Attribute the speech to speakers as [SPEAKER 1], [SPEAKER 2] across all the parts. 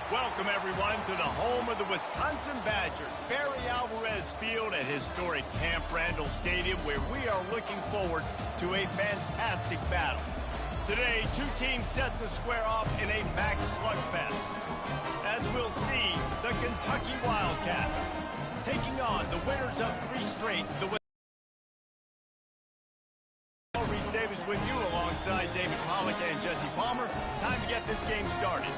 [SPEAKER 1] Welcome, everyone, to the home of the Wisconsin Badgers, Barry Alvarez Field at historic Camp Randall Stadium, where we are looking forward to a fantastic battle. Today, two teams set to square off in a MAC slugfest. As we'll see, the Kentucky Wildcats taking on the winners of 3 straight. Reese Davis with you alongside David Pollack and Jesse Palmer. Time to get this game started.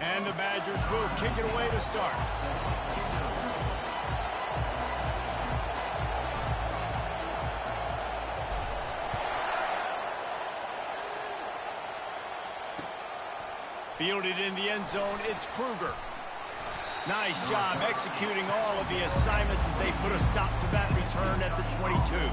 [SPEAKER 1] And the Badgers will kick it away to start. Fielded in the end zone, it's Kruger. Nice job executing all of the assignments as they put a stop to that return at the 22.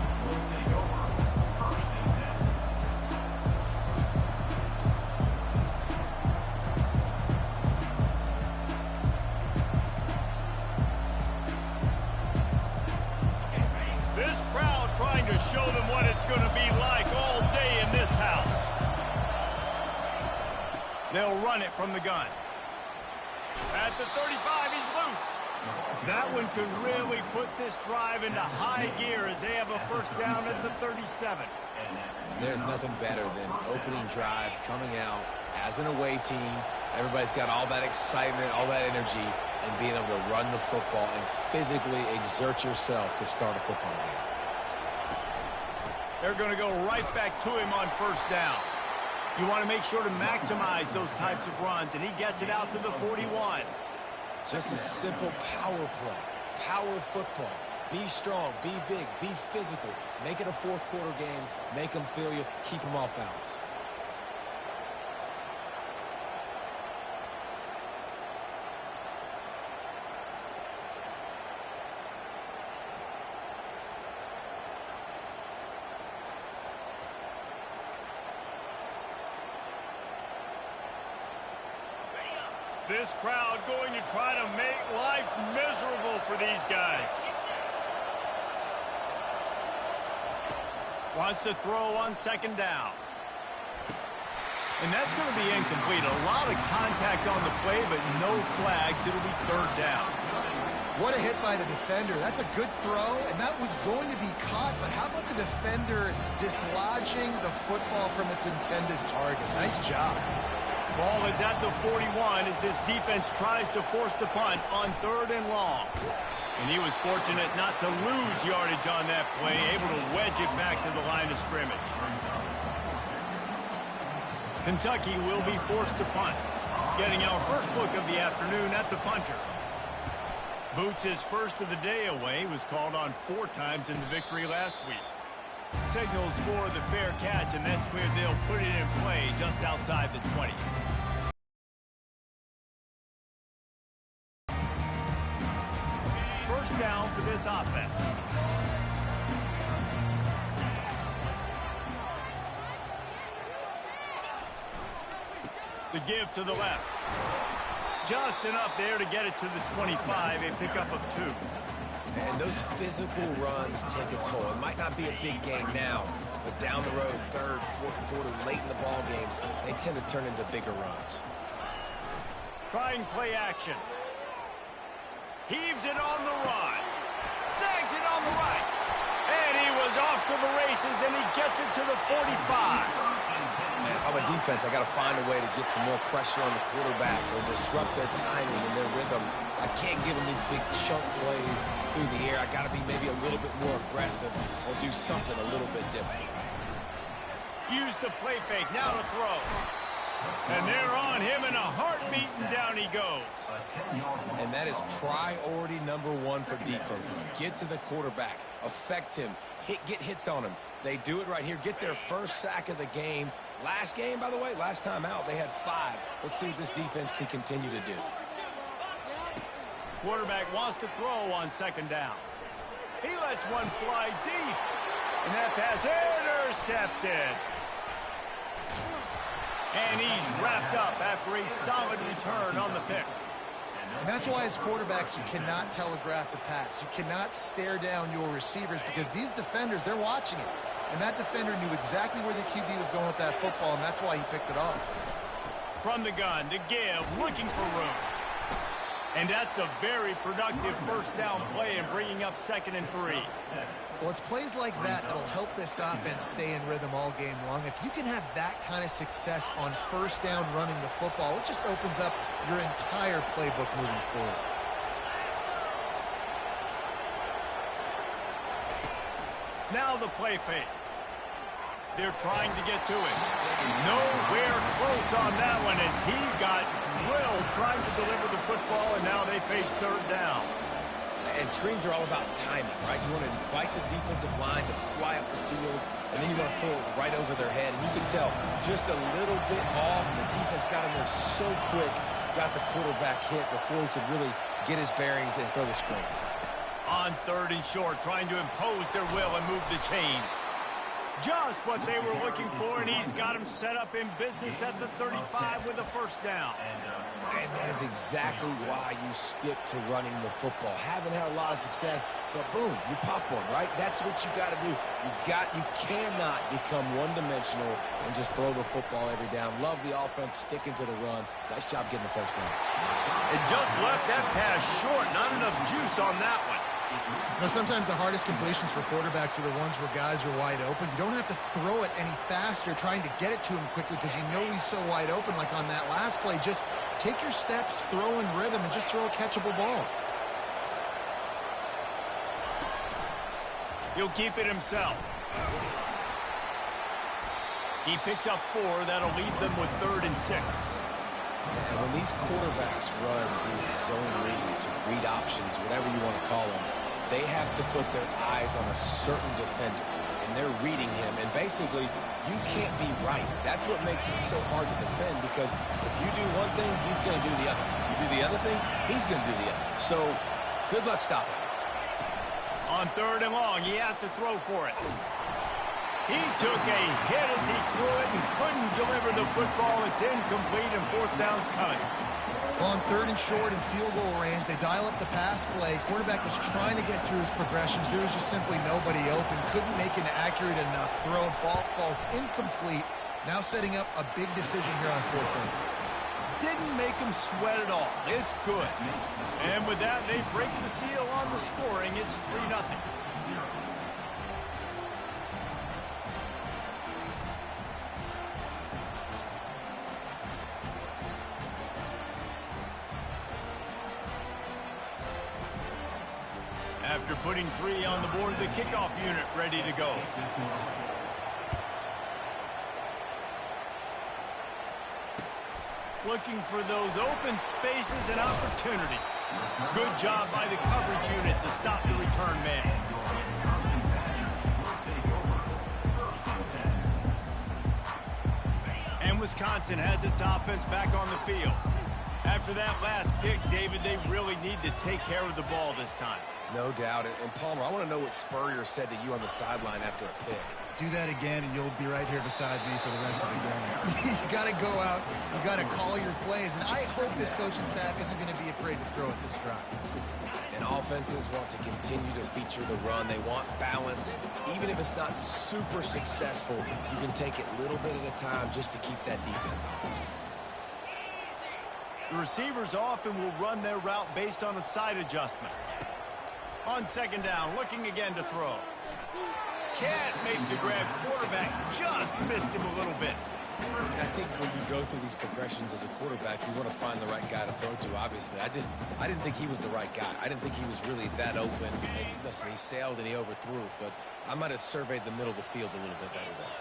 [SPEAKER 1] This crowd trying to show them what it's going to be like all day in this house. They'll run it from the gun. At the 35, he's loose. That one could really put this drive into high gear as they have a first down at the 37.
[SPEAKER 2] There's nothing better than opening drive, coming out as an away team. Everybody's got all that excitement, all that energy, and being able to run the football and physically exert yourself to start a football game.
[SPEAKER 1] They're going to go right back to him on first down. You want to make sure to maximize those types of runs, and he gets it out to the 41.
[SPEAKER 2] Just a simple power play, power football. Be strong, be big, be physical. Make it a fourth quarter game. Make them feel you. Keep them off balance.
[SPEAKER 1] This crowd going to try to make life miserable for these guys. Wants to throw on second down. And that's going to be incomplete. A lot of contact on the play, but no flags. It'll be third down.
[SPEAKER 3] What a hit by the defender. That's a good throw, and that was going to be caught, but how about the defender dislodging the football from its intended target? Nice job.
[SPEAKER 1] Ball is at the 41 as this defense tries to force the punt on 3rd and long. And he was fortunate not to lose yardage on that play, able to wedge it back to the line of scrimmage. Kentucky will be forced to punt, getting our first look of the afternoon at the punter. Boots' first of the day away was called on 4 times in the victory last week. Signals for the fair catch, and that's where they'll put it in play just outside the 20. First down for this offense. The give to the left. Just enough there to get it to the 25, a pickup of 2.
[SPEAKER 2] And those physical runs take a toll. It might not be a big game now, but down the road, 3rd, 4th quarter, late in the ball games, they tend to turn into bigger runs.
[SPEAKER 1] Trying play action. Heaves it on the run. Snags it on the right. And he was off to the races, and he gets it to the 45.
[SPEAKER 2] Man, if I'm a defense, I got to find a way to get some more pressure on the quarterback or disrupt their timing and their rhythm. I can't give them these big chunk plays through the air. I got to be maybe a little bit more aggressive or do something a little bit different.
[SPEAKER 1] Use the play fake. Now to throw. And they're on him in a heartbeat, and down he goes.
[SPEAKER 2] And that is priority number 1 for defenses. Get to the quarterback. Affect him. Get hits on him. They do it right here. Get their first sack of the game. Last game, by the way, last time out, they had 5. Let's see what this defense can continue to do.
[SPEAKER 1] Quarterback wants to throw on second down. He lets lets one fly deep. And that pass intercepted. And he's wrapped up after a solid return on the pick.
[SPEAKER 3] And that's why as quarterbacks you cannot telegraph the pass. You cannot stare down your receivers because these defenders, they're watching it. And that defender knew exactly where the QB was going with that football, and that's why he picked it off.
[SPEAKER 1] From the gun, to give, looking for room. And that's a very productive first down play and bringing up 2nd and 3.
[SPEAKER 3] Well, it's plays like that that'll help this offense stay in rhythm all game long. If you can have that kind of success on first down running the football, it just opens up your entire playbook moving forward.
[SPEAKER 1] Now the play fake. They're trying to get to it. Nowhere close on that one as he got drilled trying to deliver the football, and now they face 3rd down.
[SPEAKER 2] And screens are all about timing, right? You want to invite the defensive line to fly up the field, and then you want to throw it right over their head. And you can tell just a little bit off, and the defense got in there so quick, got the quarterback hit before he could really get his bearings and throw the screen.
[SPEAKER 1] On 3rd and short, trying to impose their will and move the chains. Just what they were looking for, and he's got him set up in business at the 35 with a first down.
[SPEAKER 2] And that is exactly why you stick to running the football. Haven't had a lot of success, but boom, you pop one, right? That's what you got to do. You cannot become one-dimensional and just throw the football every down. Love the offense sticking to the run. Nice job getting the first down.
[SPEAKER 1] And just left that pass short. Not enough juice on that one.
[SPEAKER 3] You know, sometimes the hardest completions for quarterbacks are the ones where guys are wide open. You don't have to throw it any faster trying to get it to him quickly because you know he's so wide open. Like on that last play, just take your steps, throw in rhythm, and just throw a catchable ball.
[SPEAKER 1] He'll keep it himself. He picks up 4. That'll leave them with 3rd and 6.
[SPEAKER 2] And when these quarterbacks run these zone reads, or read options, whatever you want to call them, they have to put their eyes on a certain defender, and they're reading him. And basically, you can't be right. That's what makes it so hard to defend, because if you do one thing, he's going to do the other. You do the other thing, he's going to do the other. So, good luck stopping.
[SPEAKER 1] On 3rd and long, he has to throw for it. He took a hit as he threw it and couldn't deliver the football. It's incomplete, and 4th down's coming.
[SPEAKER 3] On 3rd and short and field goal range, they dial up the pass play. Quarterback was trying to get through his progressions. There was just simply nobody open. Couldn't make an accurate enough throw. Ball falls incomplete. Now setting up a big decision here on 4th down.
[SPEAKER 1] Didn't make him sweat at all. It's good. And with that, they break the seal on the scoring. It's 3-0. After putting 3 on the board, the kickoff unit ready to go. Looking for those open spaces and opportunity. Good job by the coverage unit to stop the return man. And Wisconsin has its offense back on the field. After that last pick, David, they really need to take care of the ball this time.
[SPEAKER 2] No doubt. And Palmer, I want to know what Spurrier said to you on the sideline after a pick.
[SPEAKER 3] Do that again, and you'll be right here beside me for the rest of the game. You got to go out. You got to call your plays. And I hope this coaching staff isn't going to be afraid to throw at this drive.
[SPEAKER 2] And offenses want to continue to feature the run. They want balance. Even if it's not super successful, you can take it little bit at a time just to keep that defense honest.
[SPEAKER 1] The receivers often will run their route based on a side adjustment. On 2nd down, looking again to throw. Can't make the grab. Quarterback just missed him a little bit.
[SPEAKER 2] I think when you go through these progressions as a quarterback, you want to find the right guy to throw to, obviously. I didn't think he was the right guy. I didn't think he was really that open. And listen, he sailed and he overthrew it, but I might have surveyed the middle of the field a little bit better there.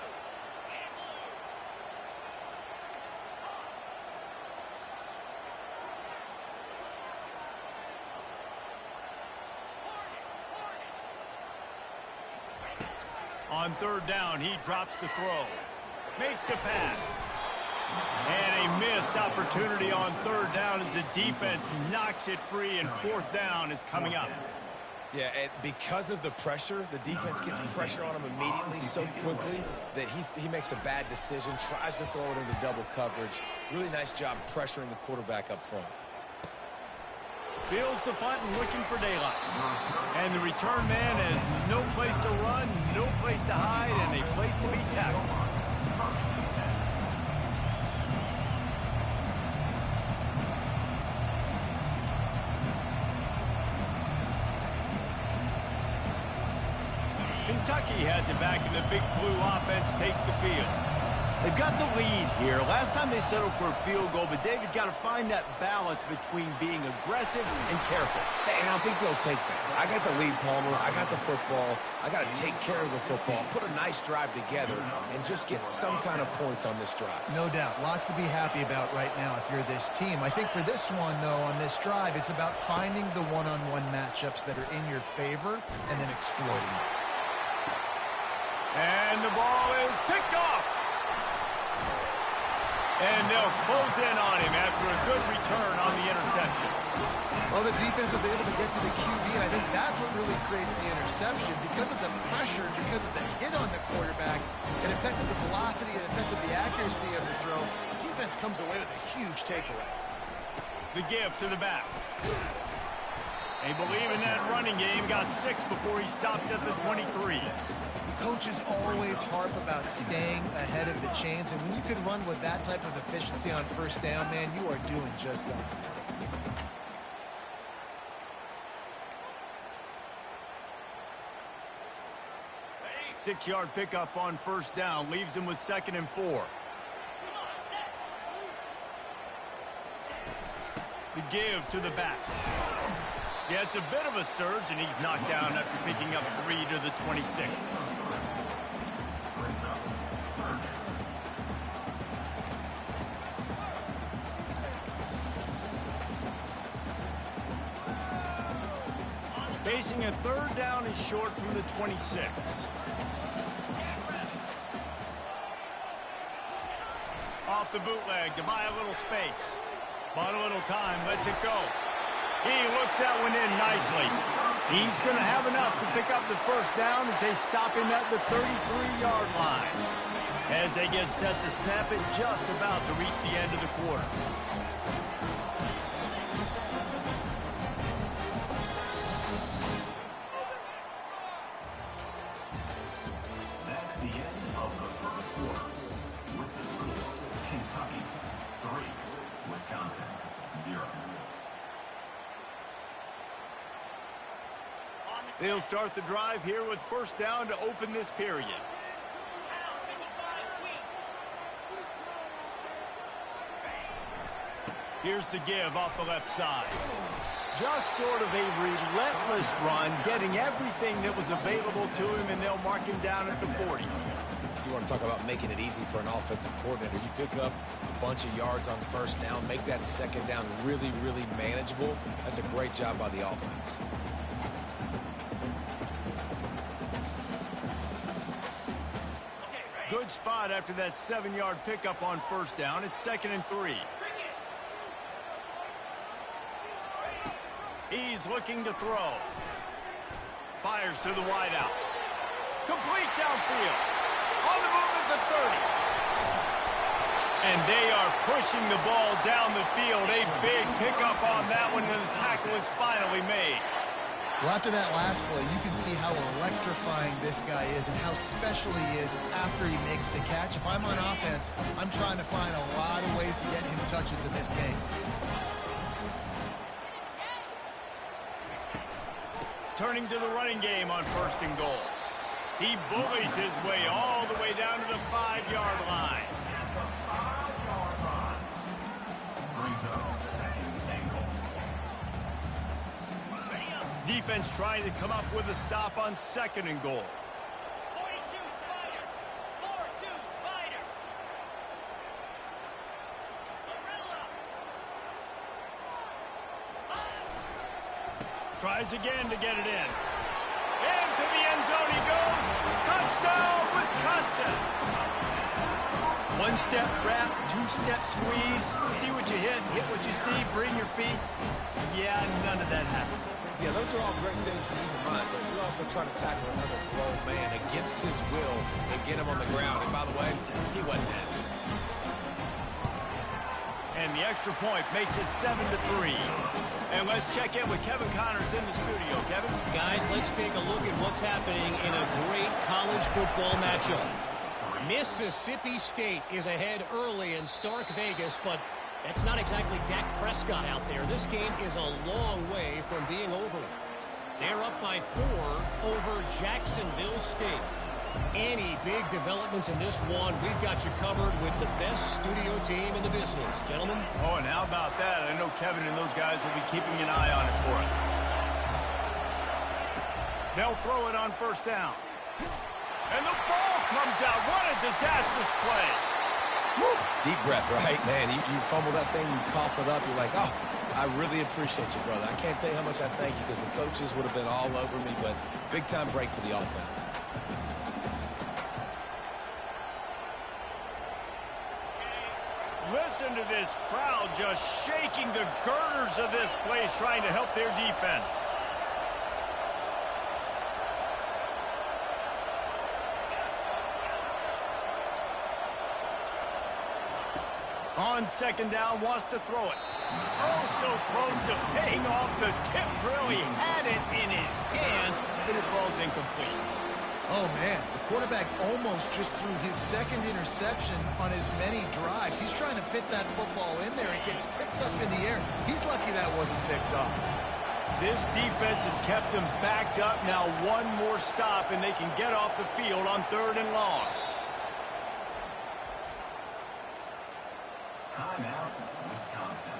[SPEAKER 1] On 3rd down, he drops to throw. Makes the pass. And a missed opportunity on 3rd down as the defense knocks it free, and 4th down is coming up.
[SPEAKER 2] Yeah, and because of the pressure, the defense gets pressure on him immediately so quickly that he makes a bad decision, tries to throw it into double coverage. Really nice job pressuring the quarterback up front.
[SPEAKER 1] Fields the punt and looking for daylight. And the return man has no place to run, no place to hide, and a place to be tackled. Kentucky has it back, and the Big Blue offense takes the field. They've got the lead here. Last time they settled for a field goal, but David got to find that balance between being aggressive and careful.
[SPEAKER 2] And I think they'll take that. I got the lead, Palmer. I got the football. I got to take care of the football, put a nice drive together, and just get some kind of points on this drive.
[SPEAKER 3] No doubt. Lots to be happy about right now if you're this team. I think for this one, though, on this drive, it's about finding the one-on-one matchups that are in your favor and then exploiting them.
[SPEAKER 1] And the ball is picked off. And they'll close in on him after a good return on the interception.
[SPEAKER 3] Well, the defense was able to get to the QB, and I think that's what really creates the interception. Because of the pressure, because of the hit on the quarterback, it affected the velocity, it affected the accuracy of the throw. The defense comes away with a huge takeaway.
[SPEAKER 1] The give to the back. They believe in that running game. Got 6 before he stopped at the 23.
[SPEAKER 3] Coaches always harp about staying ahead of the chains, and when you can run with that type of efficiency on first down, man, you are doing just that.
[SPEAKER 1] Six-yard pickup on first down leaves him with 2nd and 4. The give to the back. Yeah, it's a bit of a surge, and he's knocked down after picking up 3 to the 26. Facing a 3rd down and short from the 26. Off the bootleg to buy a little space. Bought a little time, lets it go. He looks that one in nicely. He's going to have enough to pick up the first down as they stop him at the 33-yard line. As they get set to snap it, just about to reach the end of the quarter.
[SPEAKER 4] That's the end of the first quarter. With the score, Kentucky 3, Wisconsin 0.
[SPEAKER 1] They'll start the drive here with first down to open this period. Here's the give off the left side. Just sort of a relentless run, getting everything that was available to him, and they'll mark him down at the 40.
[SPEAKER 2] You want to talk about making it easy for an offensive coordinator. You pick up a bunch of yards on first down, make that second down really, really manageable. That's a great job by the offense.
[SPEAKER 1] Good spot after that 7-yard pickup on first down. It's 2nd and 3. He's looking to throw. Fires to the wideout. Complete downfield. On the move at the 30. And they are pushing the ball down the field. A big pickup on that one, and the tackle is finally made.
[SPEAKER 3] Well, after that last play, you can see how electrifying this guy is and how special he is after he makes the catch. If I'm on offense, I'm trying to find a lot of ways to get him touches in this game.
[SPEAKER 1] Turning to the running game on 1st and goal. He bullies his way all the way down to the 5-yard line. Defense trying to come up with a stop on 2nd and goal.
[SPEAKER 5] 42 Spider. 4-2 Spider.
[SPEAKER 1] Tries again to get it in. Into the end zone he goes. Touchdown, Wisconsin. 1-step wrap, 2-step squeeze. See what you hit what you see, bring your feet. Yeah, none of that happened.
[SPEAKER 2] Yeah, those are all great things to keep in mind, but you're also trying to tackle another grown man against his will and get him on the ground. And by the way, he wasn't happy.
[SPEAKER 1] And the extra point makes it 7-3. And let's check in with Kevin Connors in the studio. Kevin?
[SPEAKER 6] Guys, let's take a look at what's happening in a great college football matchup. Mississippi State is ahead early in Stark Vegas, but that's not exactly Dak Prescott out there. This game is a long way from being over. They're up by 4 over Jacksonville State. Any big developments in this one, we've got you covered with the best studio team in the business. Gentlemen?
[SPEAKER 1] Oh, and how about that? I know Kevin and those guys will be keeping an eye on it for us. They'll throw it on first down. And the ball comes out. What a disastrous play.
[SPEAKER 2] Woo. Deep breath, right? Man, you fumble that thing, you cough it up, you're like, oh, I really appreciate you, brother. I can't tell you how much I thank you because the coaches would have been all over me, but big-time break for the offense.
[SPEAKER 1] Listen to this crowd just shaking the girders of this place trying to help their defense. On second down, wants to throw it. Oh, so close to paying off the tip drill. He had it in his hands, but it falls incomplete.
[SPEAKER 3] Oh, man, the quarterback almost just threw his second interception on as many drives. He's trying to fit that football in there. It gets tipped up in the air. He's lucky that wasn't picked off.
[SPEAKER 1] This defense has kept them backed up. Now one more stop, and they can get off the field on 3rd and long.
[SPEAKER 4] Timeout, Wisconsin.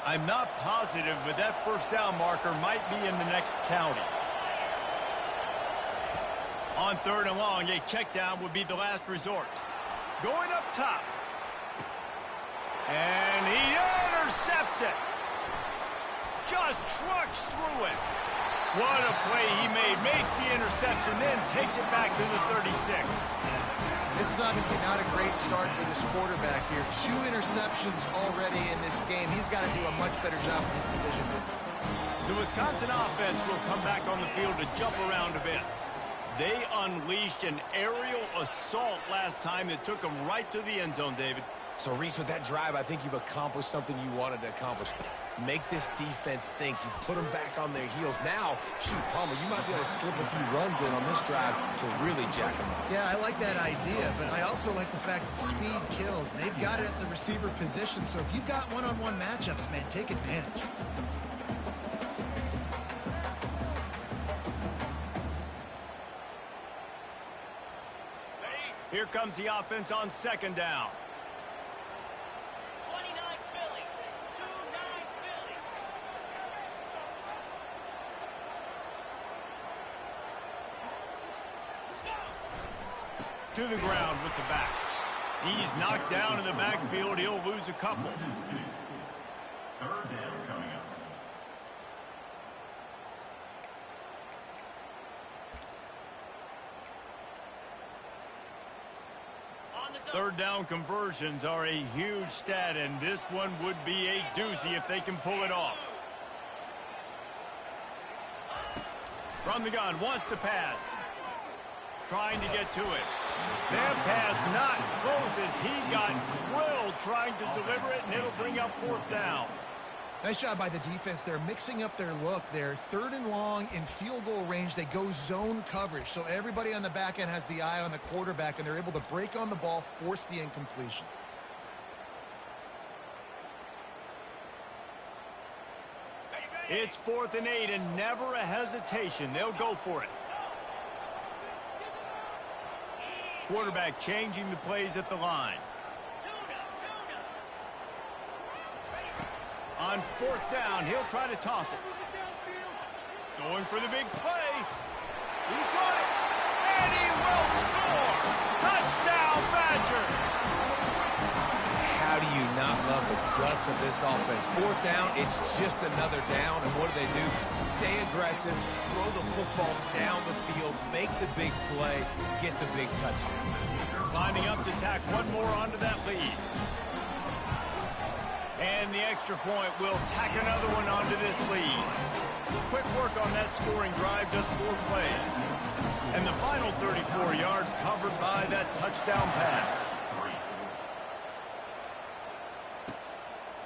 [SPEAKER 1] I'm not positive, but that first down marker might be in the next county. On 3rd and long, a check down would be the last resort. Going up top. And he intercepts it. Just trucks through it. What a play he made. Makes the interception, then takes it back to the 36.
[SPEAKER 3] This is obviously not a great start for this quarterback here. 2 interceptions already in this game. He's got to do a much better job with his decision making.
[SPEAKER 1] The Wisconsin offense will come back on the field to jump around a bit. They unleashed an aerial assault last time that took them right to the end zone, David.
[SPEAKER 2] So, Reese, with that drive, I think you've accomplished something you wanted to accomplish. Make this defense think. You put them back on their heels. Now, shoot, Palmer, you might be able to slip a few runs in on this drive to really jack them up.
[SPEAKER 3] Yeah, I like that idea, but I also like the fact that speed kills. They've got it at the receiver position, so if you've got one-on-one matchups, man, take advantage.
[SPEAKER 1] Here comes the offense on second down.
[SPEAKER 5] 29 Philly. 2-9 Philly.
[SPEAKER 1] To the ground with the back. He's knocked down in the backfield. He'll lose a couple.
[SPEAKER 4] Loses 2. 3rd down coming up.
[SPEAKER 5] On the double.
[SPEAKER 1] 3rd down conversions are a huge stat, and this one would be a doozy if they can pull it off. From the gun, wants to pass. Trying to get to it. That pass not close as he got drilled trying to deliver it, and it'll bring up 4th down.
[SPEAKER 3] Nice job by the defense. They're mixing up their look. They're 3rd and long in field goal range. They go zone coverage, so everybody on the back end has the eye on the quarterback, and they're able to break on the ball, force the incompletion.
[SPEAKER 1] It's 4th and 8, and never a hesitation. They'll go for it. Quarterback changing the plays at the line. On 4th down, he'll try to toss it. Going for the big play. He got it, and he will score. Touchdown, Badger.
[SPEAKER 2] How do you not love the guts guts of this offense. Fourth down, it's just another down. And what do? Stay aggressive, throw the football down the field, make the big play, get the big touchdown.
[SPEAKER 1] Lining up to tack one more onto that lead. And the extra point will tack another one onto this lead. Quick work on that scoring drive, just 4 plays. And the final 34 yards covered by that touchdown pass.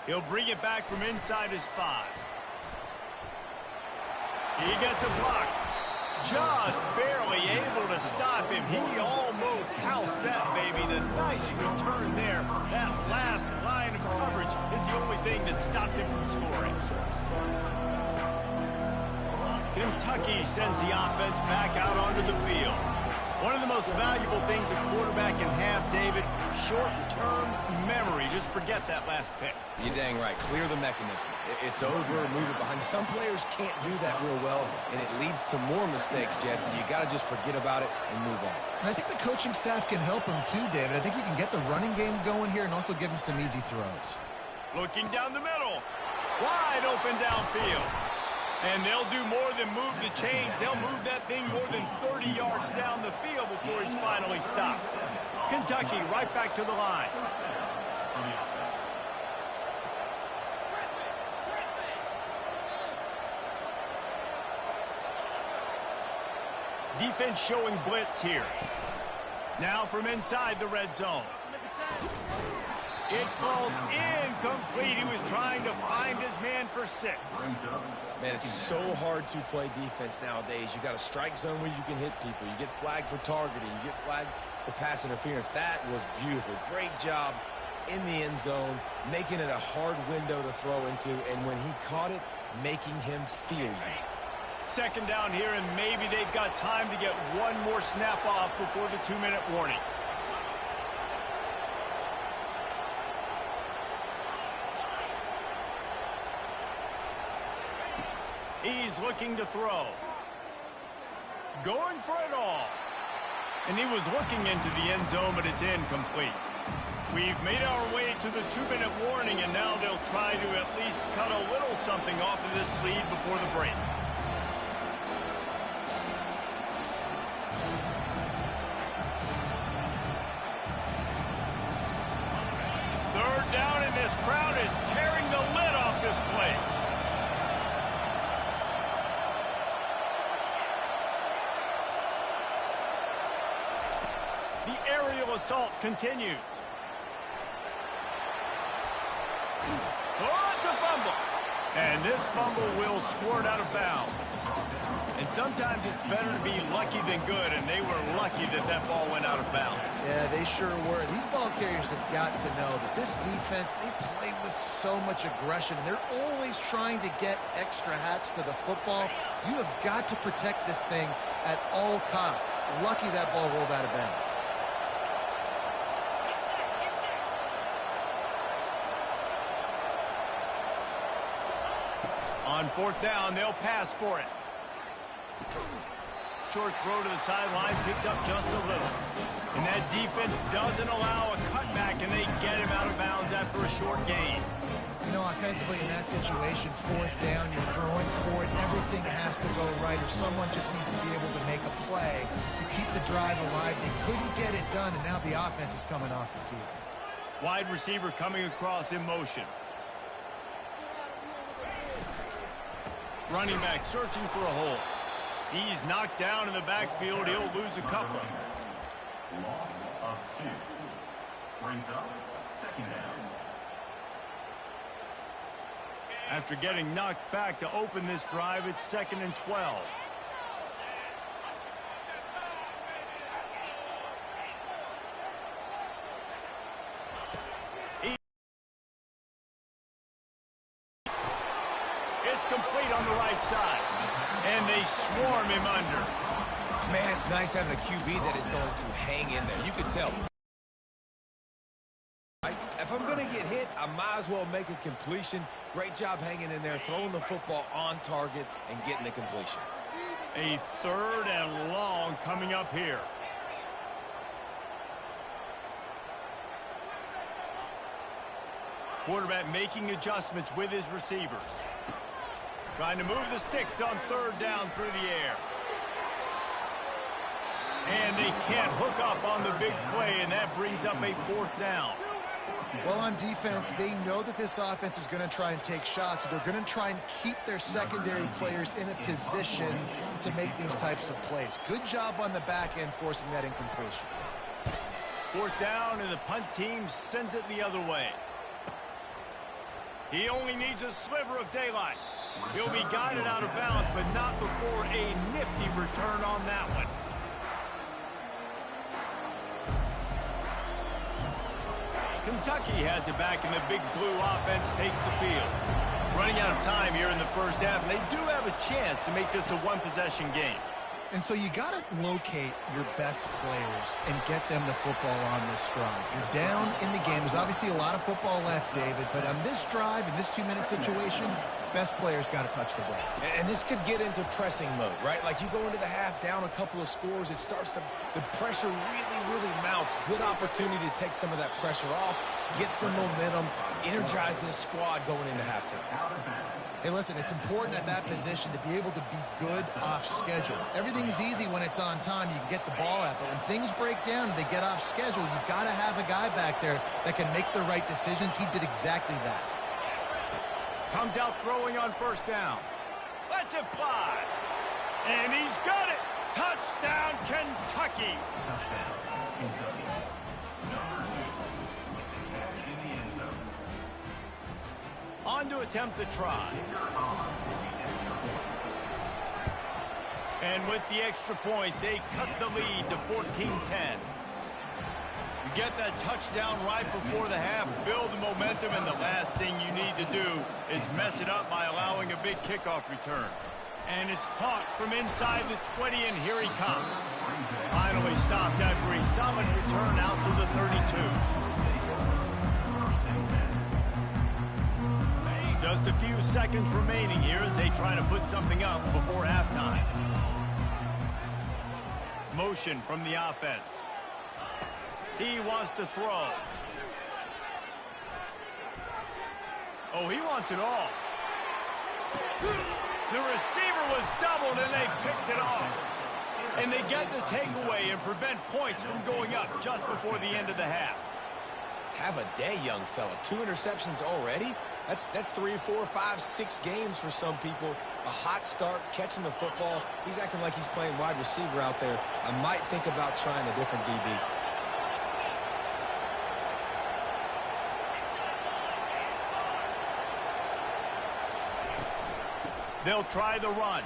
[SPEAKER 1] He'll bring it back from inside his 5. He gets a block. Just barely able to stop him. He almost housed that, baby. The nice return there. That last line of coverage is the only thing that stopped him from scoring. Kentucky sends the offense back out onto the field. One of the most valuable things a quarterback can have, David, short-term memory. Just forget that last pick.
[SPEAKER 2] You're dang right. Clear the mechanism. It's over, move it behind. Some players can't do that real well, and it leads to more mistakes, Jesse. You got to just forget about it and move on.
[SPEAKER 3] And I think the coaching staff can help him too, David. I think you can get the running game going here and also give him some easy throws.
[SPEAKER 1] Looking down the middle. Wide open downfield. And they'll do more than move the chains. They'll move that thing more than 30 yards down the field before he's finally stopped. Kentucky right back to the line. Defense showing blitz here. Now from inside the red zone. It falls incomplete. He was trying to find his man for 6.
[SPEAKER 2] Man, it's so hard to play defense nowadays. You got a strike zone where you can hit people. You get flagged for targeting. You get flagged for pass interference. That was beautiful. Great job in the end zone, making it a hard window to throw into, and when he caught it, making him feel you.
[SPEAKER 1] Second down here, and maybe they've got time to get one more snap off before the 2-minute warning. He's looking to throw. Going for it all. And he was looking into the end zone, but it's incomplete. We've made our way to the 2-minute warning, and now they'll try to at least cut a little something off of this lead before the break. Third down, and this crowd is tearing the lid off this place. The aerial assault continues. Oh, it's a fumble. And this fumble will squirt out of bounds. And sometimes it's better to be lucky than good, and they were lucky that that ball went out of bounds.
[SPEAKER 3] Yeah, they sure were. These ball carriers have got to know that this defense, they play with so much aggression, and they're always trying to get extra hats to the football. You have got to protect this thing at all costs. Lucky that ball rolled out of bounds.
[SPEAKER 1] On fourth down, they'll pass for it. Short throw to the sideline, picks up just a little. And that defense doesn't allow a cutback, and they get him out of bounds after a short gain.
[SPEAKER 3] You know, offensively in that situation, fourth down, you're throwing for it. Everything has to go right, or someone just needs to be able to make a play to keep the drive alive. They couldn't get it done, and now the offense is coming off the field.
[SPEAKER 1] Wide receiver coming across in motion. Running back searching for a hole. He's knocked down in the backfield. He'll lose a couple.
[SPEAKER 4] Loss of 2. Brings up second down.
[SPEAKER 1] After getting knocked back to open this drive, it's 2nd and 12. It's complete on the right side. And they swarm him under.
[SPEAKER 2] Man, it's nice having a QB that is going to hang in there. You can tell. If I'm going to get hit, I might as well make a completion. Great job hanging in there, throwing the football on target and getting the completion.
[SPEAKER 1] A 3rd and long coming up here. Quarterback making adjustments with his receivers. Trying to move the sticks on third down through the air. And they can't hook up on the big play, and that brings up a fourth down.
[SPEAKER 3] Well, on defense, they know that this offense is going to try and take shots. So they're going to try and keep their secondary players in a position to make these types of plays. Good job on the back end forcing that incompletion.
[SPEAKER 1] Fourth down, and the punt team sends it the other way. He only needs a sliver of daylight. He'll be guided out of bounds, but not before a nifty return on that one. Kentucky has it back, and the Big Blue offense takes the field. Running out of time here in the first half, and they do have a chance to make this a one-possession game.
[SPEAKER 3] And so you got to locate your best players and get them the football on this drive. You're down in the game. There's obviously a lot of football left, David, but on this drive, in this 2-minute situation, best players got to touch the ball.
[SPEAKER 2] And this could get into pressing mode, right? Like you go into the half down a couple of scores, it starts to, the pressure really mounts. Good opportunity to take some of that pressure off, get some momentum, energize this squad going into halftime.
[SPEAKER 3] Hey, listen, it's important at that position to be able to be good off schedule. Everything's easy when it's on time. You can get the ball out. But when things break down and they get off schedule, you've got to have a guy back there that can make the right decisions. He did exactly that.
[SPEAKER 1] Comes out throwing on first down. Lets it fly. And he's got it. Touchdown, Kentucky.
[SPEAKER 4] Touchdown, Kentucky. Number 2 with the catch in the end zone.
[SPEAKER 1] On to attempt the try. And with the extra point, they cut the lead to 14-10. You get that touchdown right before the half, build the momentum, and the last thing you need to do is mess it up by allowing a big kickoff return. And it's caught from inside the 20, and here he comes. Finally stopped after a solid return out to the 32. Just a few seconds remaining here as they try to put something up before halftime. Motion from the offense. He wants to throw. Oh, he wants it all. The receiver was doubled, and they picked it off. And they get the takeaway and prevent points from going up just before the end of the half.
[SPEAKER 2] Have a day, young fella. 2 interceptions already? That's 3, 4, 5, 6 games for some people. A hot start, catching the football. He's acting like he's playing wide receiver out there. I might think about trying a different DB.
[SPEAKER 1] They'll try the run.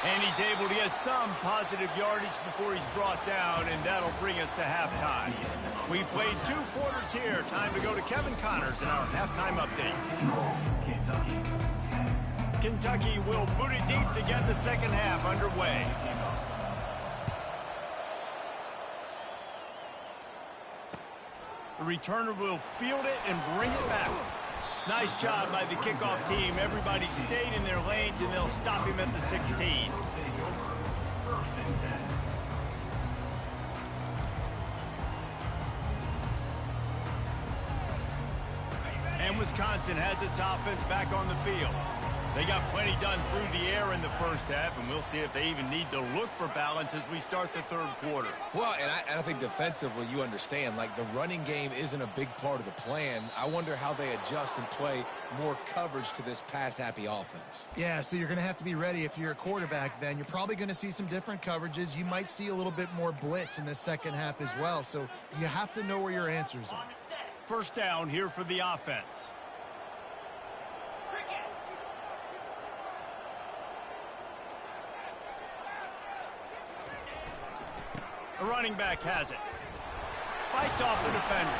[SPEAKER 1] And he's able to get some positive yardage before he's brought down, and that'll bring us to halftime. We've played 2 quarters here. Time to go to Kevin Connors in our halftime update. Kentucky will boot it deep to get the second half underway. The returner will field it and bring it back. Nice job by the kickoff team. Everybody stayed in their lanes, and they'll stop him at the 16. And Wisconsin has its offense back on the field. They got plenty done through the air in the first half, and we'll see if they even need to look for balance as we start the third quarter.
[SPEAKER 2] Well, and I think defensively, you understand, like the running game isn't a big part of the plan. I wonder how they adjust and play more coverage to this pass-happy offense.
[SPEAKER 3] Yeah, so you're going to have to be ready if you're a quarterback then. You're probably going to see some different coverages. You might see a little bit more blitz in the second half as well, so you have to know where your answers are.
[SPEAKER 1] First down here for the offense. The running back has it. Fights off the defender.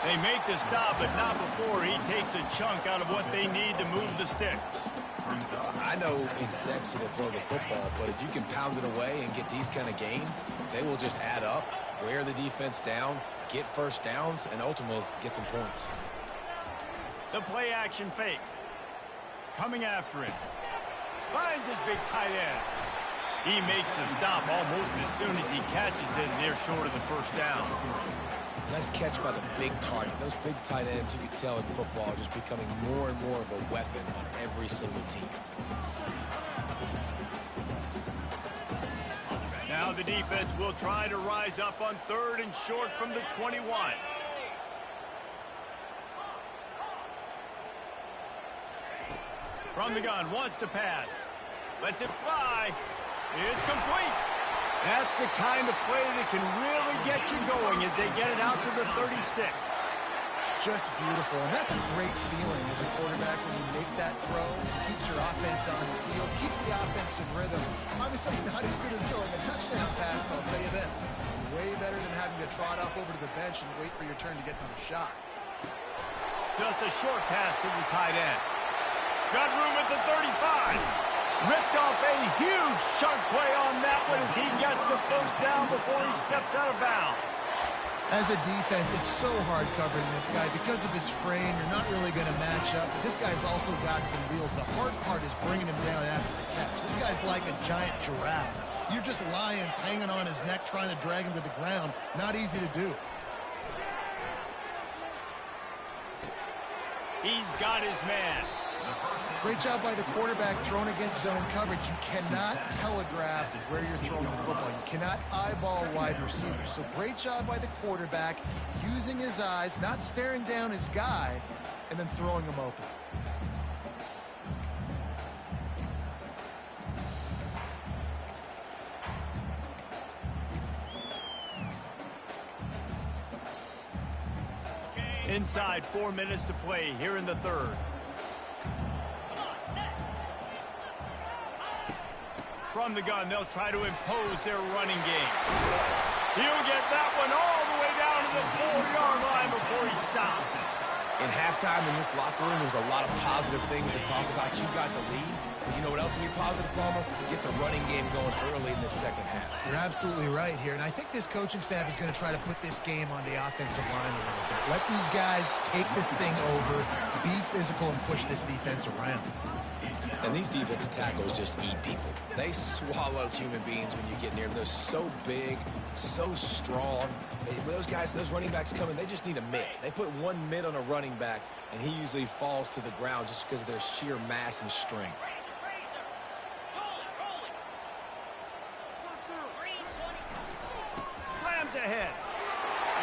[SPEAKER 1] They make the stop, but not before he takes a chunk out of what they need to move the sticks.
[SPEAKER 2] I know it's sexy to throw the football, but if you can pound it away and get these kind of gains, they will just add up, wear the defense down, get first downs, and ultimately get some points.
[SPEAKER 1] The play action fake. Coming after it. Finds his big tight end. He makes the stop almost as soon as he catches it, and they're short of the first down.
[SPEAKER 2] Nice catch by the big target. Those big tight ends, you can tell in football, are just becoming more and more of a weapon on every single team.
[SPEAKER 1] Now the defense will try to rise up on 3rd and short from the 21. From the gun, wants to pass. Lets it fly. It's complete. That's the kind of play that can really get you going as they get it out to the 36.
[SPEAKER 3] Just beautiful, and that's a great feeling as a quarterback when you make that throw. It keeps your offense on the field, keeps the offense in rhythm. Obviously not as good as throwing a touchdown pass, but I'll tell you this, way better than having to trot off over to the bench and wait for your turn to get another shot.
[SPEAKER 1] Just a short pass to the tight end. Got room at the 35. Ripped off a huge chunk play on that one as he gets the first down before he steps out of bounds.
[SPEAKER 3] As a defense, it's so hard covering this guy. Because of his frame, you're not really going to match up. But this guy's also got some wheels. The hard part is bringing him down after the catch. This guy's like a giant giraffe. You're just lions hanging on his neck trying to drag him to the ground. Not easy to do.
[SPEAKER 1] He's got his man.
[SPEAKER 3] Great job by the quarterback throwing against zone coverage. You cannot telegraph where you're throwing the football. You cannot eyeball wide receivers. So great job by the quarterback using his eyes, not staring down his guy, and then throwing him open.
[SPEAKER 1] Inside 4 minutes to play here in the 3rd. From the gun, they'll try to impose their running game. He'll get that one all the way down to the 4-yard line before he stops.
[SPEAKER 2] In halftime in this locker room, there's a lot of positive things to talk about. You got the lead. But you know what else will be positive, Palmer? Get the running game going early in the second half.
[SPEAKER 3] You're absolutely right here. And I think this coaching staff is going to try to put this game on the offensive line a little bit. Let these guys take this thing over, be physical, and push this defense around.
[SPEAKER 2] And these defensive tackles just eat people. They swallow human beings when you get near them. They're so big, so strong. When those guys, those running backs come in, they just need a mitt. They put one mitt on a running back, and he usually falls to the ground just because of their sheer mass and strength.
[SPEAKER 1] Slams ahead.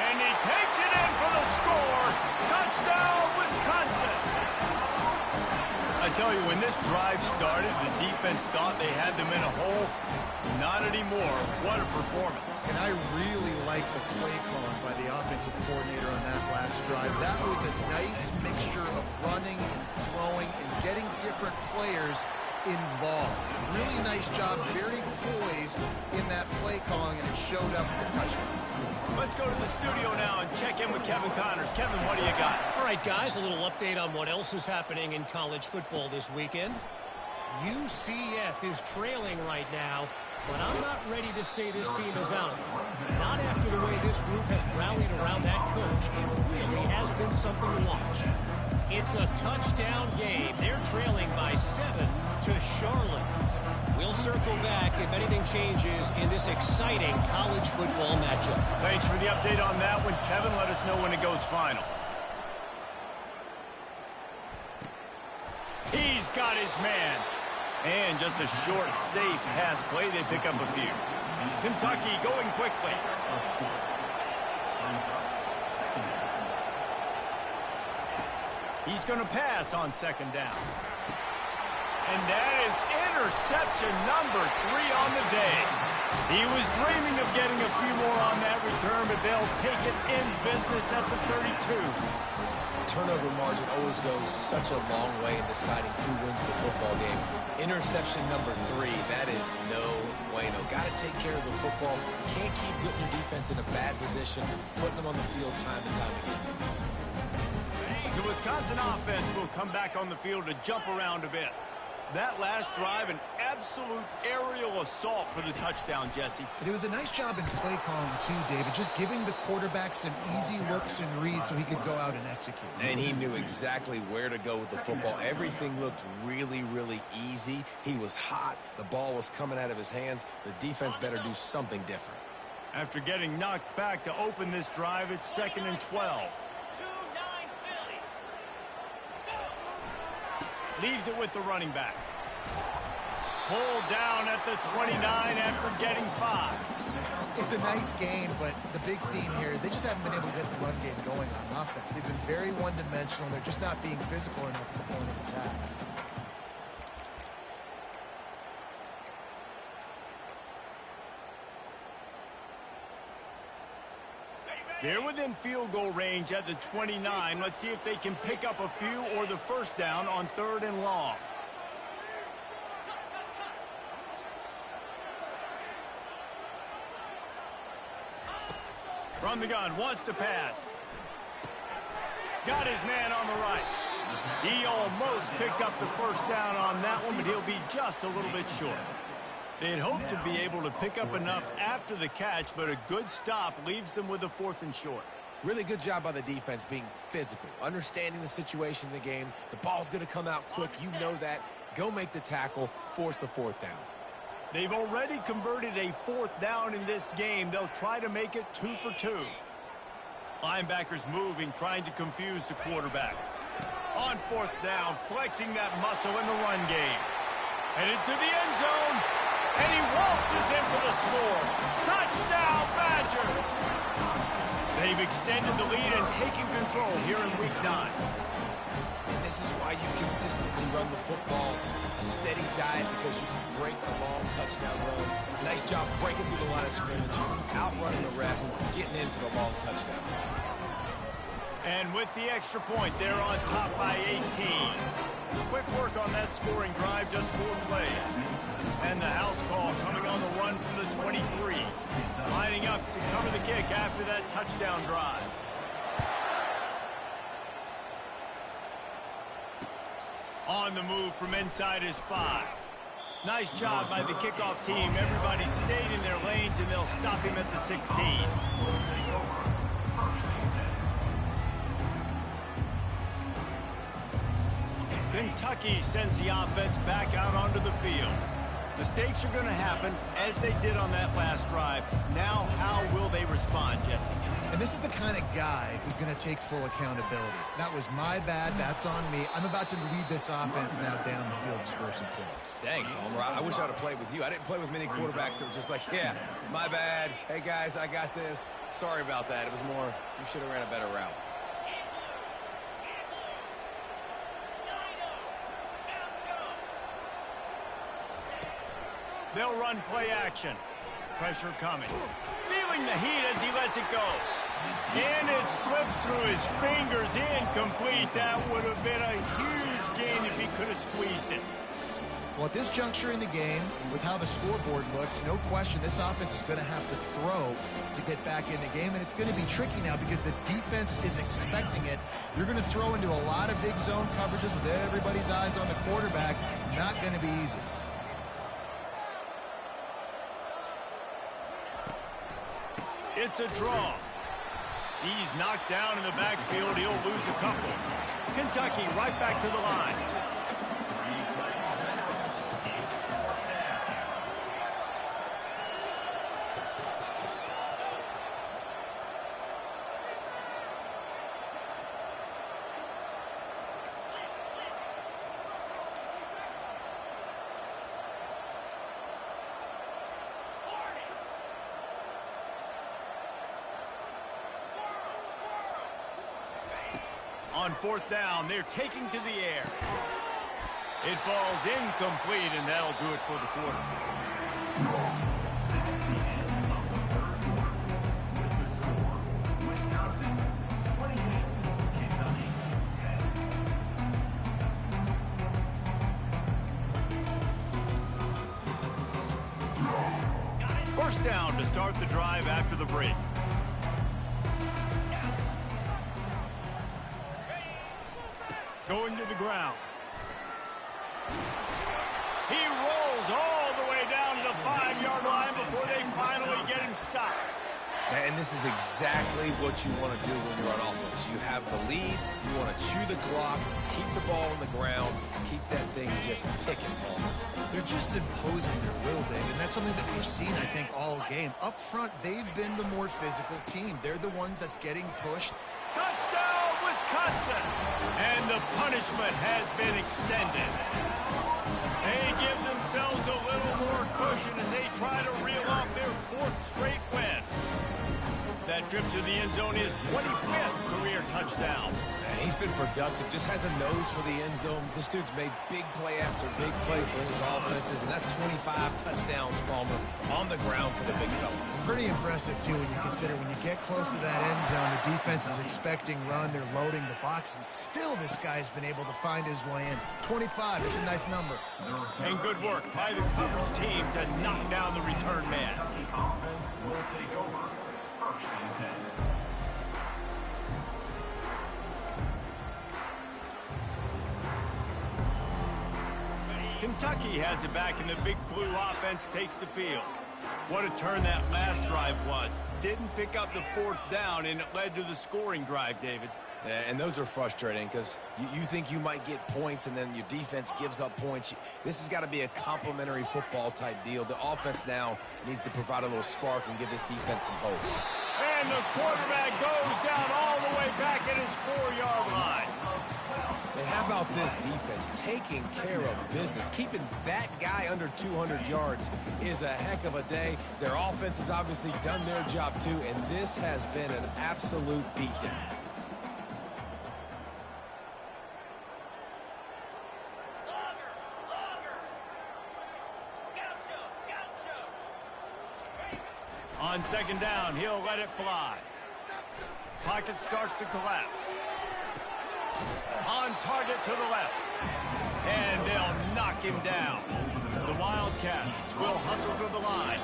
[SPEAKER 1] And he takes it in for the score. Touchdown, Wisconsin. I tell you, when this drive started, the defense thought they had them in a hole. Not anymore. What a performance.
[SPEAKER 3] And I really like the play calling by the offensive coordinator on that last drive. That was a nice mixture of running and throwing and getting different players involved. Really nice job, very poised in that play calling, and it showed up in the touchdown.
[SPEAKER 1] Let's go to the studio now and check in with Kevin Connors. Kevin, what do you got?
[SPEAKER 6] All right, guys, a little update on what else is happening in college football this weekend. UCF is trailing right now, but I'm not ready to say this team is out. Not after the way this group has rallied around that coach. It really has been something to watch. It's a touchdown game. They're trailing by 7 to Charlotte. We'll circle back if anything changes in this exciting college football matchup.
[SPEAKER 1] Thanks for the update on that one, Kevin. Let us know when it goes final. He's got his man. And just a short, safe pass play. They pick up a few. Kentucky going quickly. He's going to pass on 2nd down. And that is interception number 3 on the day. He was dreaming of getting a few more on that return, but they'll take it in business at the 32.
[SPEAKER 2] Turnover margin always goes such a long way in deciding who wins the football game. Interception number 3, that is no bueno. Got to take care of the football. Can't keep putting your defense in a bad position, putting them on the field time and time again.
[SPEAKER 1] The Wisconsin offense will come back on the field to jump around a bit. That last drive, an absolute aerial assault for the touchdown, Jesse.
[SPEAKER 3] And it was a nice job in play calling too, David, just giving the quarterback some easy looks and reads so he could go out and execute.
[SPEAKER 2] And he knew exactly where to go with the football. Everything looked really, really easy. He was hot. The ball was coming out of his hands. The defense better do something different.
[SPEAKER 1] After getting knocked back to open this drive, it's 2nd and 12.
[SPEAKER 5] 2-9 Philly.
[SPEAKER 1] Leaves it with the running back. Pulled down at the 29 after getting 5.
[SPEAKER 3] It's a nice game, but the big theme here is they just haven't been able to get the run game going on offense. They've been very one-dimensional. They're just not being physical enough at the point of attack.
[SPEAKER 1] They're within field goal range at the 29. Let's see if they can pick up a few or the first down on 3rd and long. From the gun, wants to pass. Got his man on the right. He almost picked up the first down on that one, but he'll be just a little bit short. They'd hoped to be able to pick up enough after the catch, but a good stop leaves them with a 4th and short.
[SPEAKER 2] Really good job by the defense being physical, understanding the situation in the game. The ball's going to come out quick. You know that. Go make the tackle, force the 4th down.
[SPEAKER 1] They've already converted a 4th down in this game. They'll try to make it 2 for 2. Linebackers moving, trying to confuse the quarterback. On 4th down, flexing that muscle in the run game. Headed to the end zone. And he waltzes in for the score. Touchdown, Badger! They've extended the lead and taken control here in Week 9.
[SPEAKER 2] And this is why you consistently run the football. A steady diet because you can break the long touchdown runs. Nice job breaking through the line of scrimmage, outrunning the rest, getting in for the long touchdown.
[SPEAKER 1] And with the extra point, they're on top by 18. Quick work on that scoring drive, just 4 plays. And the house call coming on the run from the 23. Lining up to cover the kick after that touchdown drive. On the move from inside his 5. Nice job by the kickoff team. Everybody stayed in their lanes, and they'll stop him at the 16. Kentucky sends the offense back out onto the field. Mistakes are going to happen, as they did on that last drive. Now, how will they respond, Jesse?
[SPEAKER 3] And this is the kind of guy who's going to take full accountability. That was my bad. That's on me. I'm about to lead this offense now down the field and score some points.
[SPEAKER 2] Dang, Homer, I wish I would have played with you. I didn't play with many quarterbacks that were just like, yeah, my bad. Hey, guys, I got this. Sorry about that. It was more, you should have ran a better route.
[SPEAKER 1] They'll run play action. Pressure coming. Feeling the heat as he lets it go. And it slips through his fingers. Incomplete. That would have been a huge gain if he could have squeezed it.
[SPEAKER 3] Well, at this juncture in the game, with how the scoreboard looks, no question this offense is going to have to throw to get back in the game, and it's going to be tricky now because the defense is expecting it. You're going to throw into a lot of big zone coverages with everybody's eyes on the quarterback. Not going to be easy.
[SPEAKER 1] It's a draw. He's knocked down in the backfield. He'll lose a couple. Kentucky right back to the line. On 4th down, they're taking to the air. It falls incomplete, and that'll do it for the quarter.
[SPEAKER 4] Wisconsin 28, Kentucky 10.
[SPEAKER 1] First down to start the drive after the break. Going to the ground. He rolls all the way down to the 5-yard line before they finally get him stopped.
[SPEAKER 2] And this is exactly what you want to do when you're on offense. You have the lead, you want to chew the clock, keep the ball on the ground, keep that thing just ticking, Paul.
[SPEAKER 3] They're just imposing their will, Dave, and that's something that we've seen, I think, all game. Up front, they've been the more physical team. They're the ones that's getting pushed.
[SPEAKER 1] Touchdown, Wisconsin! And the punishment has been extended. They give themselves a little more cushion as they try to reel off their 4th straight win. That trip to the end zone is 25th career touchdown.
[SPEAKER 2] Man, he's been productive, just has a nose for the end zone. This dude's made big play after big play for his offenses, and that's 25 touchdowns, Palmer, on the ground for the big fella.
[SPEAKER 3] Pretty impressive, too, when you consider when you get close to that end zone, the defense is expecting run, they're loading the box, and still this guy's been able to find his way in. 25, it's a nice number.
[SPEAKER 1] And good work by the coverage team to knock down the return man.
[SPEAKER 4] Kentucky offense will take over. First and 10.
[SPEAKER 1] Kentucky has it back, and the Big Blue offense takes the field. What a turn that last drive was. Didn't pick up the 4th down, and it led to the scoring drive, David.
[SPEAKER 2] Yeah, and those are frustrating because you think you might get points and then your defense gives up points. This has got to be a complimentary football type deal. The offense now needs to provide a little spark and give this defense some hope.
[SPEAKER 1] And the quarterback goes down all the way back at his 4-yard line.
[SPEAKER 2] And how about this defense taking care of business? Keeping that guy under 200 yards is a heck of a day. Their offense has obviously done their job too, and this has been an absolute beatdown.
[SPEAKER 1] On 2nd down, he'll let it fly. Pocket starts to collapse. On target to the left. And they'll knock him down. The Wildcats will hustle to the line.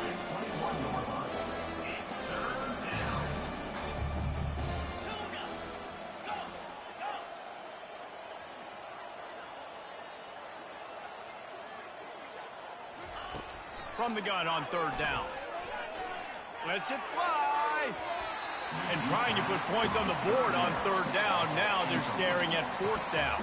[SPEAKER 1] From the gun on 3rd down. Lets it fly. And trying to put points on the board on 3rd down. Now they're staring at 4th down.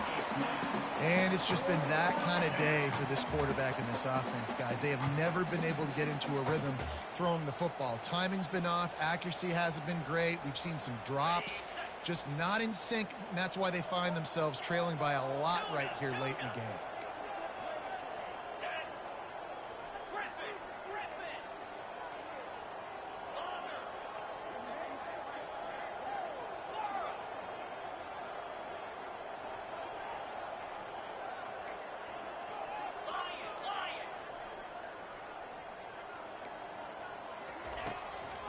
[SPEAKER 3] And it's just been that kind of day for this quarterback and this offense, guys. They have never been able to get into a rhythm throwing the football. Timing's been off. Accuracy hasn't been great. We've seen some drops. Just not in sync. And that's why they find themselves trailing by a lot right here late in the game.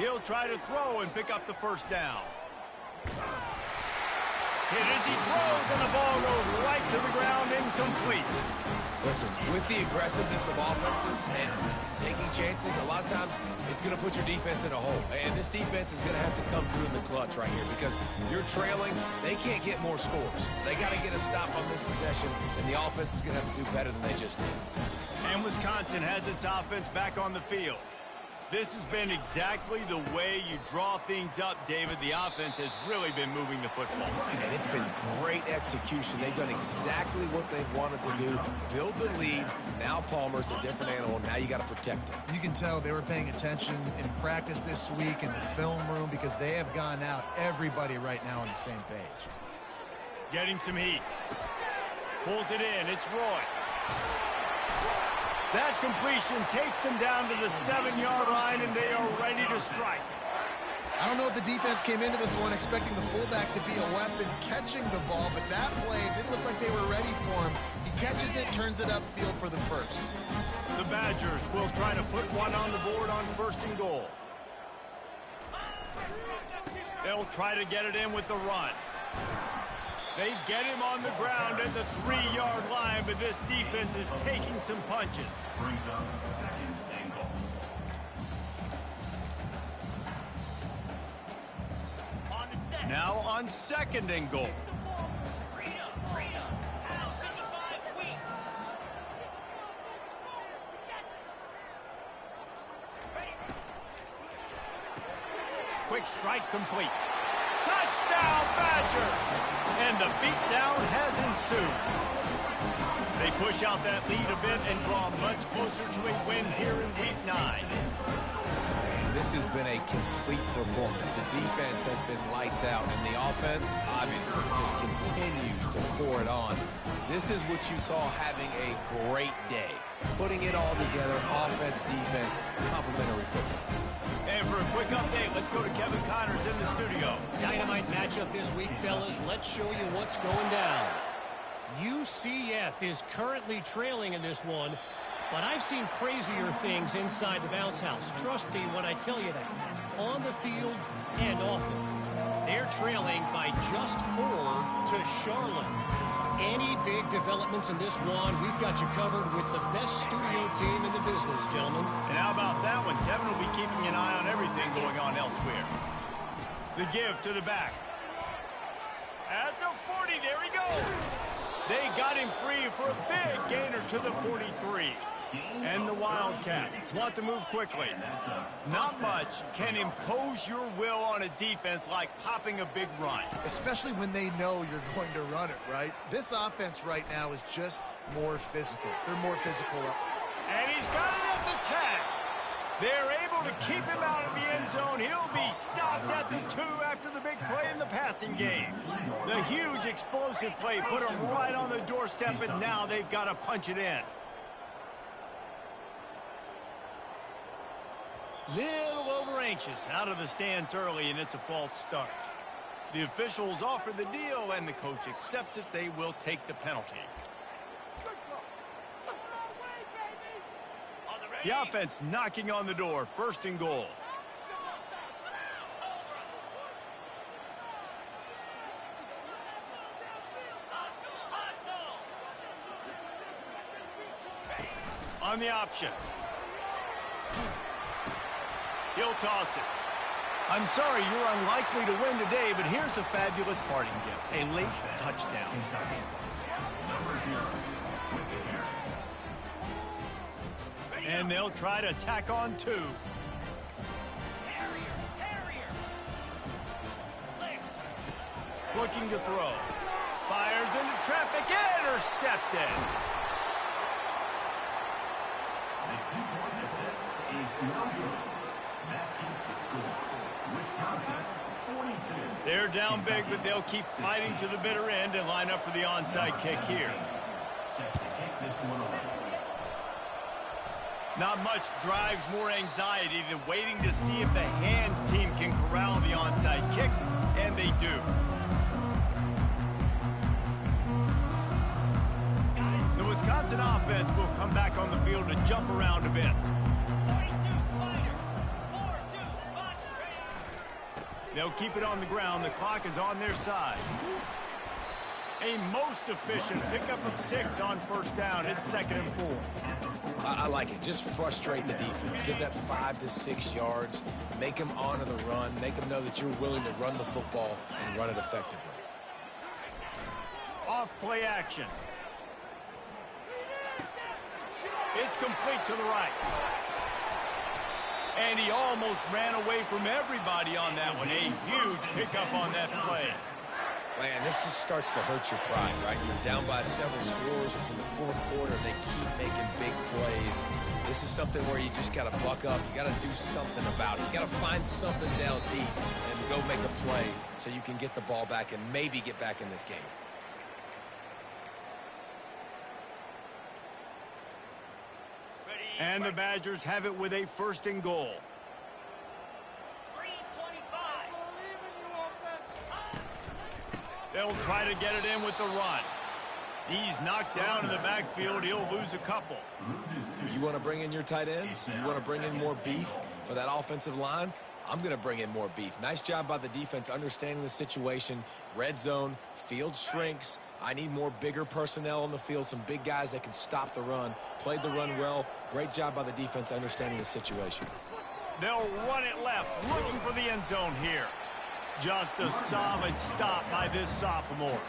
[SPEAKER 1] He'll try to throw and pick up the 1st down. Hit as he throws, and the ball goes right to the ground, incomplete.
[SPEAKER 2] Listen, with the aggressiveness of offenses and taking chances, a lot of times it's going to put your defense in a hole. And this defense is going to have to come through in the clutch right here because you're trailing. They can't get more scores. They got to get a stop on this possession, and the offense is going to have to do better than they just did.
[SPEAKER 1] And Wisconsin has its offense back on the field. This has been exactly the way you draw things up, David. The offense has really been moving the football.
[SPEAKER 2] And it's been great execution. They've done exactly what they've wanted to do. Build the lead. Now Palmer's a different animal. Now you got to protect him.
[SPEAKER 3] You can tell they were paying attention in practice this week in the film room because they have gone out, everybody right now on the same page.
[SPEAKER 1] Getting some heat. Pulls it in. It's Roy. That completion takes them down to the 7-yard line, and they are ready to strike.
[SPEAKER 3] I don't know if the defense came into this one expecting the fullback to be a weapon catching the ball, but that play didn't look like they were ready for him. He catches it, turns it upfield for the 1st.
[SPEAKER 1] The Badgers will try to put one on the board on 1st and goal. They'll try to get it in with the run. They get him on the ground at the 3-yard line, but this defense is taking some punches.
[SPEAKER 4] Brings up 2nd and goal.
[SPEAKER 1] Now on 2nd and goal. quick strike complete. Touchdown, Badger! And the beatdown has ensued. They push out that lead a bit and draw much closer to a win here in Week 9.
[SPEAKER 2] Man, this has been a complete performance. The defense has been lights out, and the offense, obviously, just continues to pour it on. This is what you call having a great day. Putting it all together, offense, defense, complementary football.
[SPEAKER 1] And for a quick update, let's go to Kevin Connors in the studio.
[SPEAKER 6] Dynamite matchup this week, fellas. Let's show you what's going down. UCF is currently trailing in this one, but I've seen crazier things inside the bounce house. Trust me when I tell you that. On the field and off it. They're trailing by just 4 to Charlotte. Any big developments in this one, we've got you covered with the best studio team in the business, gentlemen.
[SPEAKER 1] And how about that one? Kevin will be keeping an eye on everything going on elsewhere. The give to the back. At the 40, there he goes. They got him free for a big gainer to the 43. And the Wildcats want to move quickly. Not much can impose your will on a defense like popping a big run.
[SPEAKER 3] Especially when they know you're going to run it, right? This offense right now is just more physical. They're more physical up.
[SPEAKER 1] And he's got it at the tag. They're able to keep him out of the end zone. He'll be stopped at the 2 after the big play in the passing game. The huge explosive play put him right on the doorstep, and now they've got to punch it in. Little over anxious out of the stands early, and it's a false start. The officials offer the deal, and the coach accepts it. They will take the penalty. The offense knocking on the door, 1st and goal. On the option. He'll toss it. I'm sorry, you're unlikely to win today, but here's a fabulous parting gift. A late touchdown. And they'll try to tack on 2. Looking to throw. Fires into traffic. Intercepted.
[SPEAKER 4] The 2-point attempt is no good. That keeps the score. Wisconsin, 42.
[SPEAKER 1] They're down big, but they'll keep fighting to the bitter end and line up for the onside kick here.
[SPEAKER 4] Set to kick this one away.
[SPEAKER 1] Not much drives more anxiety than waiting to see if the hands team can corral the onside kick, and they do. The Wisconsin offense will come back on the field to jump around a bit.
[SPEAKER 5] 42 slider. 4-2 spot trade.
[SPEAKER 1] They'll keep it on the ground. The clock is on their side. A most efficient pickup of 6 on 1st down. It's 2nd and 4.
[SPEAKER 2] I like it. Just frustrate the defense. Get that 5 to 6 yards. Make them honor the run. Make them know that you're willing to run the football and run it effectively.
[SPEAKER 1] Off play action. It's complete to the right. And he almost ran away from everybody on that one. A huge pickup on that play.
[SPEAKER 2] Man, this just starts to hurt your pride, right? You're down by several scores. It's in the 4th quarter. They keep making big plays. This is something where you just got to buck up. You got to do something about it. You got to find something down deep and go make a play so you can get the ball back and maybe get back in this game.
[SPEAKER 1] And the Badgers have it with a 1st and goal.
[SPEAKER 5] 3-25.
[SPEAKER 1] They'll try to get it in with the run. He's knocked down in the backfield. He'll lose a couple.
[SPEAKER 2] You want to bring in your tight ends? You want to bring in more beef for that offensive line? I'm going to bring in more beef. Nice job by the defense understanding the situation. Red zone, field shrinks. I need more bigger personnel on the field, some big guys that can stop the run. Played the run well. Great job by the defense understanding the situation.
[SPEAKER 1] They'll run it left, looking for the end zone here. Just a solid stop by this sophomore.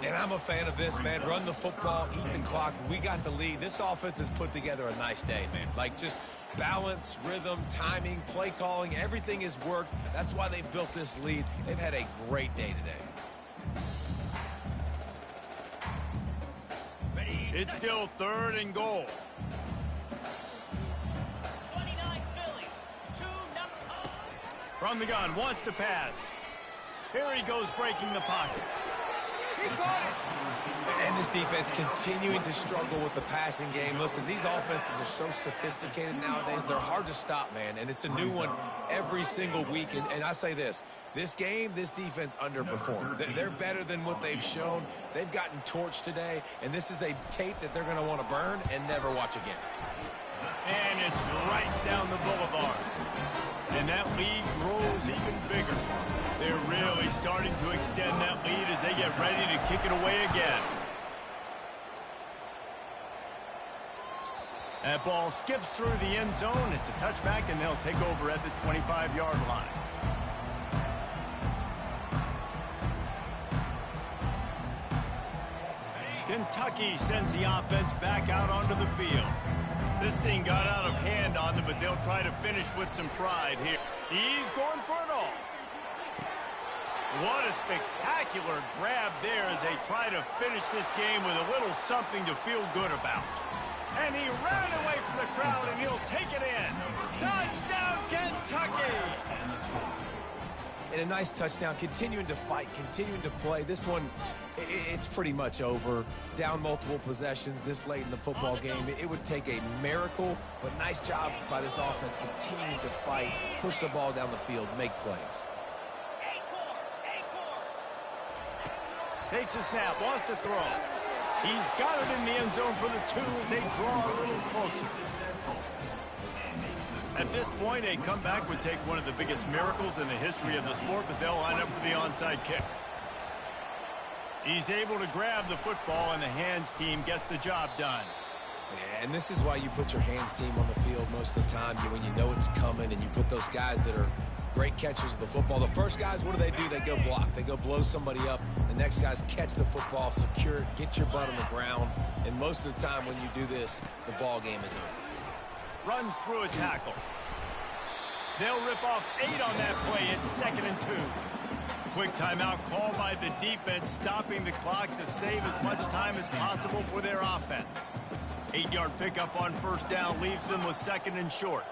[SPEAKER 2] And I'm a fan of this, man. Run the football, eat the clock. We got the lead. This offense has put together a nice day, man. Like, just balance, rhythm, timing, play calling, everything has worked. That's why they've built this lead. They've had a great day today.
[SPEAKER 1] It's still 3rd and goal.
[SPEAKER 5] 29 Philly. 2 number.
[SPEAKER 1] From the gun, wants to pass. Here he goes, breaking the pocket. He caught it.
[SPEAKER 2] And this defense continuing to struggle with the passing game. Listen, these offenses are so sophisticated nowadays. They're hard to stop, man. And it's a new one every single week. And I say this game, this defense underperformed. They're better than what they've shown. They've gotten torched today. And this is a tape that they're going to want to burn and never watch again.
[SPEAKER 1] And it's right down the boulevard. And that lead grows even bigger. They're really starting to extend that lead as they get ready to kick it away again. That ball skips through the end zone. It's a touchback, and they'll take over at the 25-yard line. Kentucky sends the offense back out onto the field. This thing got out of hand on them, but they'll try to finish with some pride here. He's going for it all. What a spectacular grab there as they try to finish this game with a little something to feel good about. And he ran away from the crowd, and he'll take it in. Touchdown, Kentucky!
[SPEAKER 2] And a nice touchdown, continuing to fight, continuing to play. This one, it's pretty much over. Down multiple possessions this late in the football game. It would take a miracle, but nice job by this offense continuing to fight, push the ball down the field, make plays.
[SPEAKER 1] Takes a snap, wants to throw. He's got it in the end zone for the 2 as they draw a little closer. At this point, a comeback would take one of the biggest miracles in the history of the sport, but they'll line up for the onside kick. He's able to grab the football, and the hands team gets the job done.
[SPEAKER 2] Yeah, and this is why you put your hands team on the field most of the time, when you know it's coming, and you put those guys that are great catchers of the football. The first guys, what do? They go block. They go blow somebody up. The next guys catch the football, secure it, get your butt on the ground. And most of the time when you do this, the ball game is over.
[SPEAKER 1] Runs through a tackle. They'll rip off 8 on that play. It's 2nd and 2. Quick timeout called by the defense, stopping the clock to save as much time as possible for their offense. 8-yard pickup on 1st down leaves them with 2nd and short.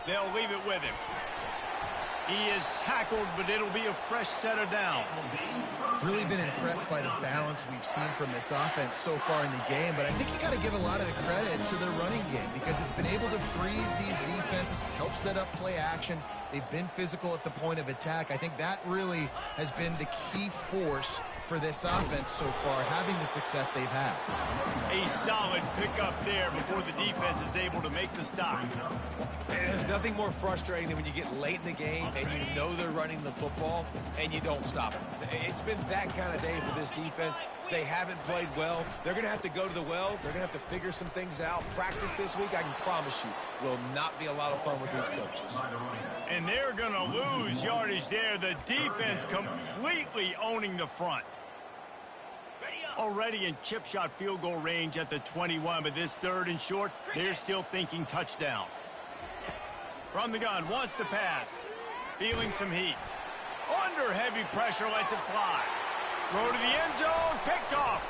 [SPEAKER 1] They'll leave it with him. He is tackled, but it'll be a fresh set of downs.
[SPEAKER 3] Really been impressed by the balance we've seen from this offense so far in the game, but I think you got to give a lot of the credit to their running game because it's been able to freeze these defenses, help set up play action. They've been physical at the point of attack. I think that really has been the key force for this offense so far, having the success they've had.
[SPEAKER 1] A solid pickup there before the defense is able to make the stop.
[SPEAKER 2] And there's nothing more frustrating than when you get late in the game and you know they're running the football and you don't stop them. It's been that kind of day for this defense. They haven't played well. They're going to have to go to the well. They're going to have to figure some things out. Practice this week, I can promise you, will not be a lot of fun with these coaches.
[SPEAKER 1] And they're going to lose yardage there. The defense completely owning the front. Already in chip shot field goal range at the 21, but this 3rd and short, they're still thinking touchdown. From the gun, wants to pass. Feeling some heat. Under heavy pressure, lets it fly. Throw to the end zone, picked off.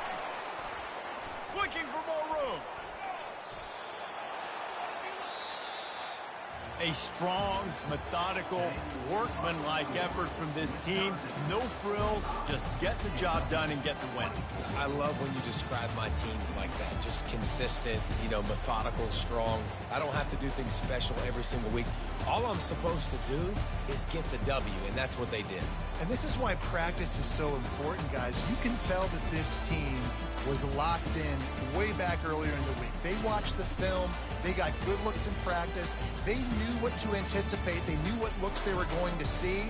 [SPEAKER 1] Looking for more room. A strong, methodical, workmanlike effort from this team. No frills, just get the job done and get the win.
[SPEAKER 2] I love when you describe my teams like that. Just consistent, methodical, strong. I don't have to do things special every single week. All I'm supposed to do is get the W, and that's what they did.
[SPEAKER 3] And this is why practice is so important, guys. You can tell that this team was locked in way back earlier in the week. They watched the film. They got good looks in practice. They knew what to anticipate. They knew what looks they were going to see.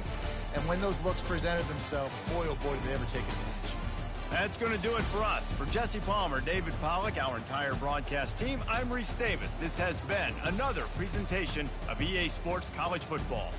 [SPEAKER 3] And when those looks presented themselves, boy, oh boy, did they ever take advantage.
[SPEAKER 1] That's going to do it for us. For Jesse Palmer, David Pollack, our entire broadcast team, I'm Reese Davis. This has been another presentation of EA Sports College Football.